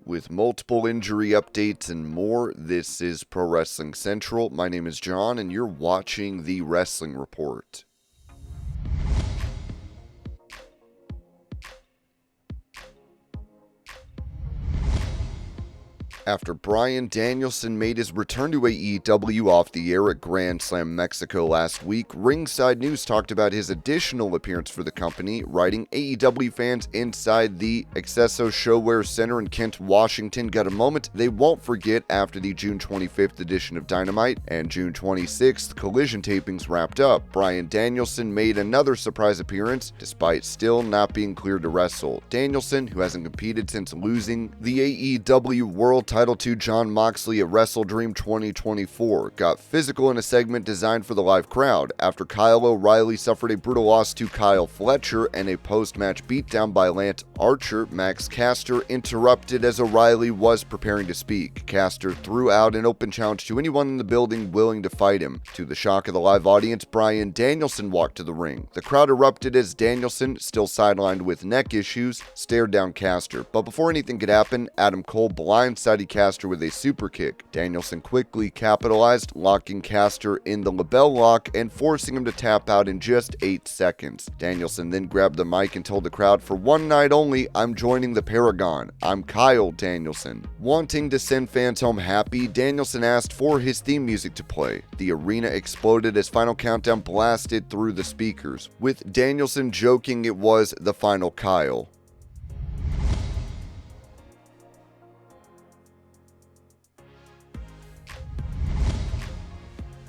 With multiple injury updates and more, this is Pro Wrestling Central. My name is John, and you're watching the Wrestling Report. After Bryan Danielson made his return to AEW off the air at Grand Slam Mexico last week, Ringside News talked about his additional appearance for the company, writing, AEW fans inside the Accesso Showwear Center in Kent, Washington got a moment they won't forget after the June 25th edition of Dynamite and June 26th Collision tapings wrapped up. Bryan Danielson made another surprise appearance, despite still not being cleared to wrestle. Danielson, who hasn't competed since losing the AEW World title to Jon Moxley at Wrestle Dream 2024, got physical in a segment designed for the live crowd after Kyle O'Reilly suffered a brutal loss to Kyle Fletcher and a post-match beatdown by Lance Archer. Max Caster interrupted as O'Reilly was preparing to speak. Caster threw out an open challenge to anyone in the building willing to fight him. To the shock of the live audience, Bryan Danielson walked to the ring. The crowd erupted as Danielson, still sidelined with neck issues, stared down Caster. But before anything could happen, Adam Cole blindsided Caster with a super kick. Danielson quickly capitalized, locking Caster in the label lock and forcing him to tap out in just 8 seconds. Danielson then grabbed the mic and told the crowd, "For one night only, I'm joining the Paragon. I'm Kyle Danielson." Wanting to send fans home happy, Danielson asked for his theme music to play. The arena exploded as Final Countdown blasted through the speakers, with Danielson joking it was the final Kyle.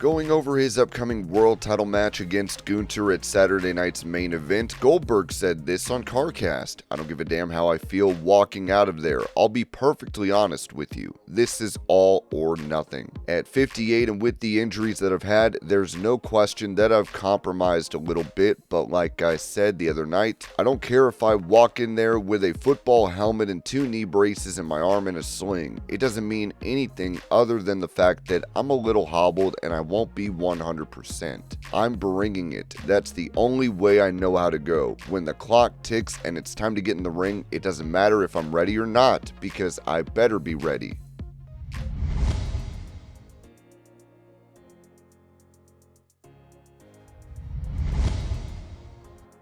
Going over his upcoming world title match against Gunther at Saturday night's main event, Goldberg said this on CarCast. "I don't give a damn how I feel walking out of there. I'll be perfectly honest with you. This is all or nothing. At 58 and with the injuries that I've had, there's no question that I've compromised a little bit, but like I said the other night, I don't care if I walk in there with a football helmet and 2 knee braces and my arm in a sling. It doesn't mean anything other than the fact that I'm a little hobbled and I won't be 100%. I'm bringing it. That's the only way I know how to go. When the clock ticks and it's time to get in the ring, it doesn't matter if I'm ready or not, because I better be ready."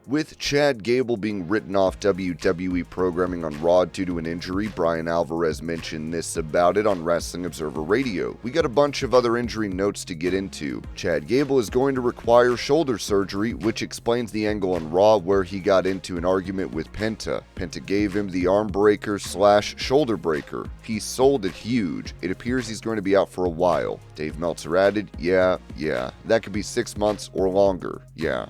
With Chad Gable being written off WWE programming on Raw due to an injury, Brian Alvarez mentioned this about it on Wrestling Observer Radio. We got a bunch of other injury notes to get into. Chad Gable is going to require shoulder surgery, which explains the angle on Raw where he got into an argument with Penta. Penta gave him the arm breaker / shoulder breaker. He sold it huge. It appears he's going to be out for a while. Dave Meltzer added, yeah, that could be 6 months or longer, yeah.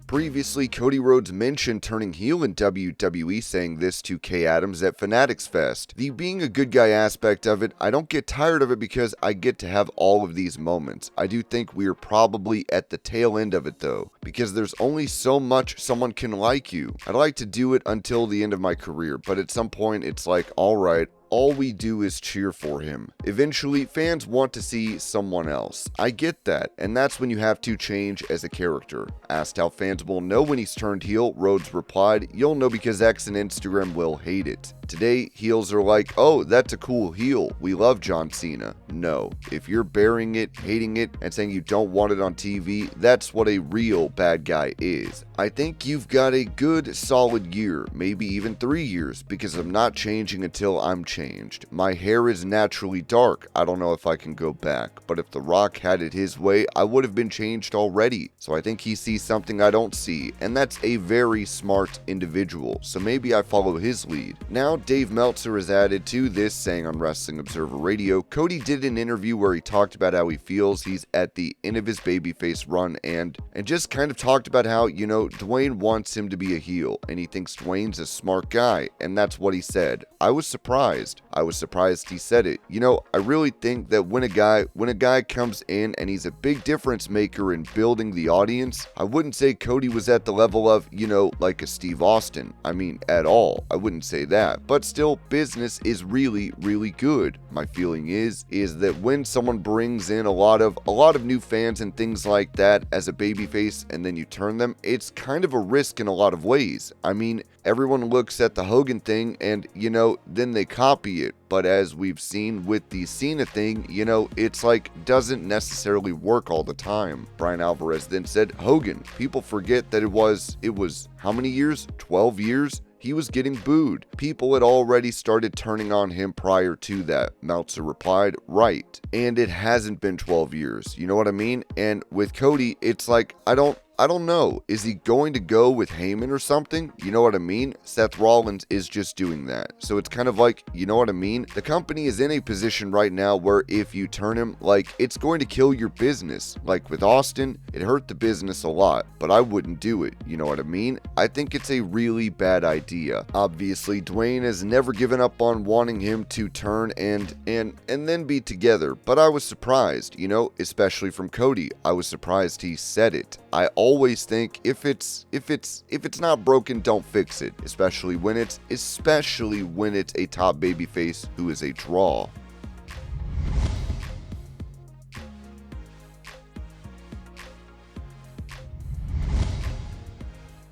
Previously, Cody Rhodes mentioned turning heel in WWE, saying this to Kay Adams at Fanatics Fest. The being a good guy aspect of it, I don't get tired of it because I get to have all of these moments. I do think we are probably at the tail end of it though, because there's only so much someone can like you. I'd like to do it until the end of my career, but at some point it's like, alright, all we do is cheer for him. Eventually, fans want to see someone else. I get that, and that's when you have to change as a character. Asked how fans will know when he's turned heel, Rhodes replied, "You'll know because X and Instagram will hate it. Today, heels are like, oh, that's a cool heel. We love John Cena." No. If you're burying it, hating it, and saying you don't want it on TV, that's what a real bad guy is. I think you've got a good, solid year, maybe even 3 years, because I'm not changing until I'm changed. My hair is naturally dark. I don't know if I can go back, but if The Rock had it his way, I would have been changed already. So I think he sees something I don't see, and that's a very smart individual, so maybe I follow his lead. Now, Dave Meltzer has added to this, saying on Wrestling Observer Radio, Cody did an interview where he talked about how he feels he's at the end of his babyface run and just kind of talked about how, Dwayne wants him to be a heel and he thinks Dwayne's a smart guy, and that's what he said. I was surprised he said it. I really think that when a guy comes in and he's a big difference maker in building the audience, I wouldn't say Cody was at the level of, like a Steve Austin. I mean, at all. I wouldn't say that. but still, business is really, really good. My feeling is that when someone brings in a lot of new fans and things like that as a babyface and then you turn them, it's kind of a risk in a lot of ways. I mean, everyone looks at the Hogan thing and, then they copy it. But as we've seen with the Cena thing, it's like doesn't necessarily work all the time. Bryan Alvarez then said, Hogan, people forget that it was how many years? 12 years? He was getting booed. People had already started turning on him prior to that. Meltzer replied, right. And it hasn't been 12 years. You know what I mean? And with Cody, it's like, I don't know. Is he going to go with Heyman or something? You know what I mean? Seth Rollins is just doing that. So it's kind of like, you know what I mean? The company is in a position right now where if you turn him, it's going to kill your business. Like with Austin, it hurt the business a lot, but I wouldn't do it. You know what I mean? I think it's a really bad idea. Obviously, Dwayne has never given up on wanting him to turn and then be together, but I was surprised, especially from Cody. I was surprised he said it. I always think if it's not broken, don't fix it, especially when it's a top babyface who is a draw.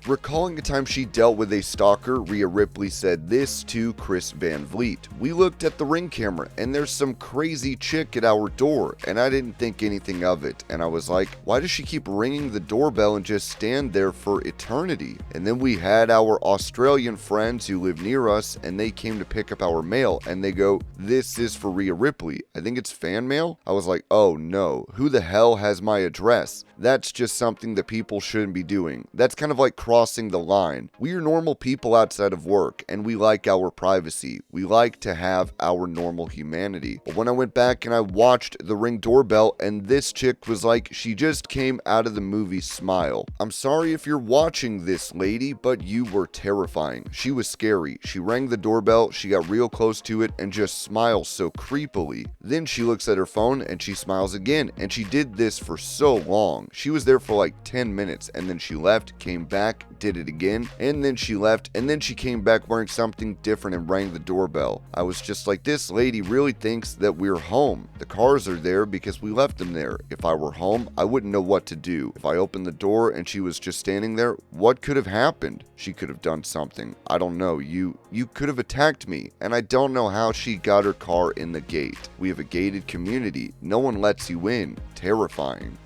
Recalling a time she dealt with a stalker, Rhea Ripley said this to Chris Van Vliet. We looked at the ring camera and there's some crazy chick at our door and I didn't think anything of it. And I was like, why does she keep ringing the doorbell and just stand there for eternity? And then we had our Australian friends who live near us and they came to pick up our mail and they go, this is for Rhea Ripley. I think it's fan mail. I was like, oh no, who the hell has my address? That's just something that people shouldn't be doing. That's kind of like crossing the line. We are normal people outside of work and we like our privacy. We like to have our normal humanity. But when I went back and I watched the Ring doorbell and this chick was like, she just came out of the movie Smile. I'm sorry if you're watching this, lady, but you were terrifying. She was scary. She rang the doorbell, she got real close to it and just smiles so creepily. Then she looks at her phone and she smiles again, and she did this for so long. She was there for like 10 minutes and then she left, came back, did it again, and then she left, and then she came back wearing something different and rang the doorbell. I was just like, this lady really thinks that we're home. The cars are there because we left them there. If I were home, I wouldn't know what to do. If I opened the door and she was just standing there, what could have happened? She could have done something. I don't know. You could have attacked me, and I don't know how she got her car in the gate. We have a gated community. No one lets you in. Terrifying.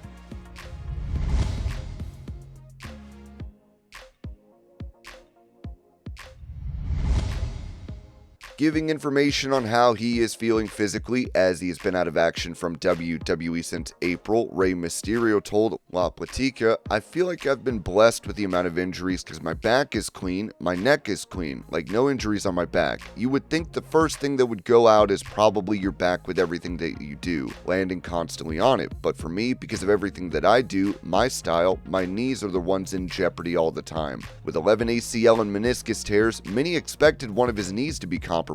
Giving information on how he is feeling physically as he has been out of action from WWE since April, Rey Mysterio told La Platica, I feel like I've been blessed with the amount of injuries because my back is clean, my neck is clean, like no injuries on my back. You would think the first thing that would go out is probably your back with everything that you do, landing constantly on it. But for me, because of everything that I do, my style, my knees are the ones in jeopardy all the time. With 11 ACL and meniscus tears, many expected one of his knees to be compromised.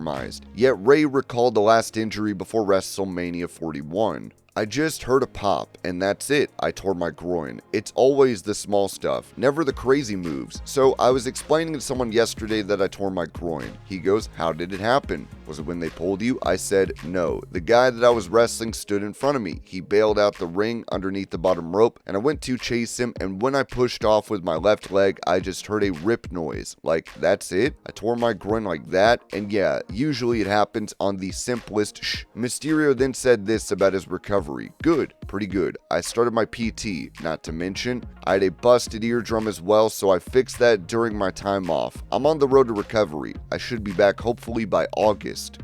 Yet Rey recalled the last injury before WrestleMania 41. I just heard a pop, and that's it. I tore my groin. It's always the small stuff, never the crazy moves. So I was explaining to someone yesterday that I tore my groin. He goes, how did it happen? Was it when they pulled you? I said, no. The guy that I was wrestling stood in front of me. He bailed out the ring underneath the bottom rope, and I went to chase him, and when I pushed off with my left leg, I just heard a rip noise. Like, that's it? I tore my groin like that, and yeah, usually it happens on the simplest Mysterio then said this about his recovery. Good, pretty good. I started my PT, not to mention, I had a busted eardrum as well, so I fixed that during my time off. I'm on the road to recovery. I should be back hopefully by August.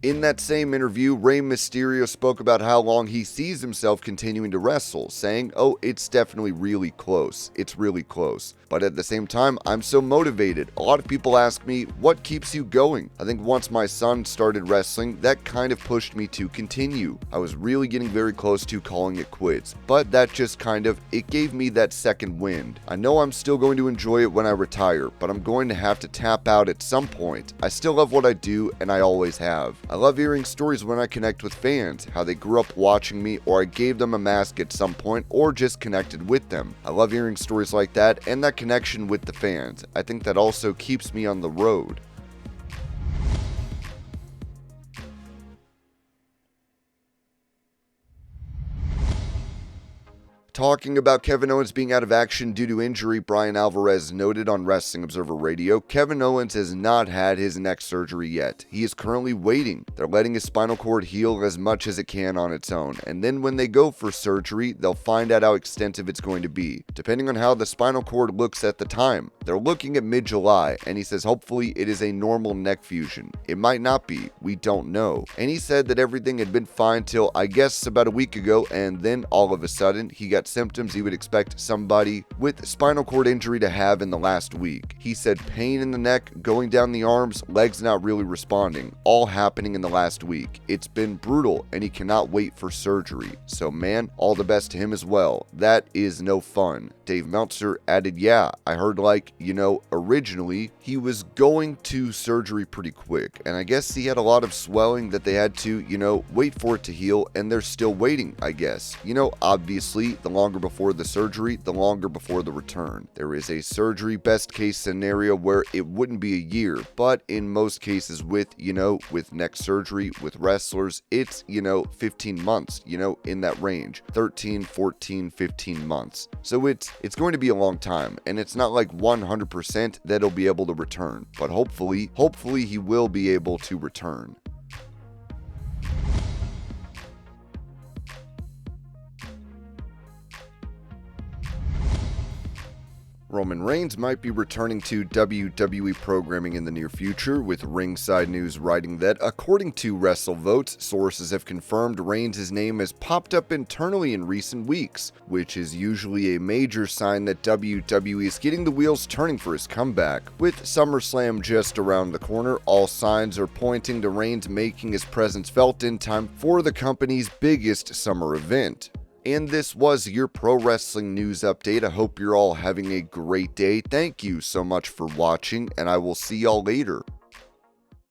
In that same interview, Rey Mysterio spoke about how long he sees himself continuing to wrestle, saying, oh, it's definitely really close. It's really close. But at the same time, I'm so motivated. A lot of people ask me, what keeps you going? I think once my son started wrestling, that kind of pushed me to continue. I was really getting very close to calling it quits, but that just it gave me that second wind. I know I'm still going to enjoy it when I retire, but I'm going to have to tap out at some point. I still love what I do, and I always have. I love hearing stories when I connect with fans, how they grew up watching me, or I gave them a mask at some point, or just connected with them. I love hearing stories like that and that connection with the fans. I think that also keeps me on the road. Talking about Kevin Owens being out of action due to injury, Bryan Alvarez noted on Wrestling Observer Radio, Kevin Owens has not had his neck surgery yet. He is currently waiting. They're letting his spinal cord heal as much as it can on its own, and then when they go for surgery, they'll find out how extensive it's going to be, depending on how the spinal cord looks at the time. They're looking at mid-July, and he says hopefully it is a normal neck fusion. It might not be, we don't know. And he said that everything had been fine till I guess about a week ago, and then all of a sudden he got symptoms he would expect somebody with spinal cord injury to have in the last week. He said pain in the neck, going down the arms, legs not really responding, all happening in the last week. It's been brutal and he cannot wait for surgery. So man, all the best to him as well. That is no fun. Dave Meltzer added, yeah, I heard originally he was going to surgery pretty quick, and I guess he had a lot of swelling that they had to, wait for it to heal, and they're still waiting, I guess. Obviously, the longer before the surgery, the longer before the return. There is a surgery best case scenario where it wouldn't be a year, but in most cases with neck surgery, with wrestlers, it's, 15 months, in that range, 13, 14, 15 months. So it's going to be a long time, and it's not like 100% that he'll be able to return, but hopefully he will be able to return. Roman Reigns might be returning to WWE programming in the near future, with Ringside News writing that, according to WrestleVotes, sources have confirmed Reigns' name has popped up internally in recent weeks, which is usually a major sign that WWE is getting the wheels turning for his comeback. With SummerSlam just around the corner, all signs are pointing to Reigns making his presence felt in time for the company's biggest summer event. And this was your pro wrestling news update. I hope you're all having a great day. Thank you so much for watching, and I will see y'all later.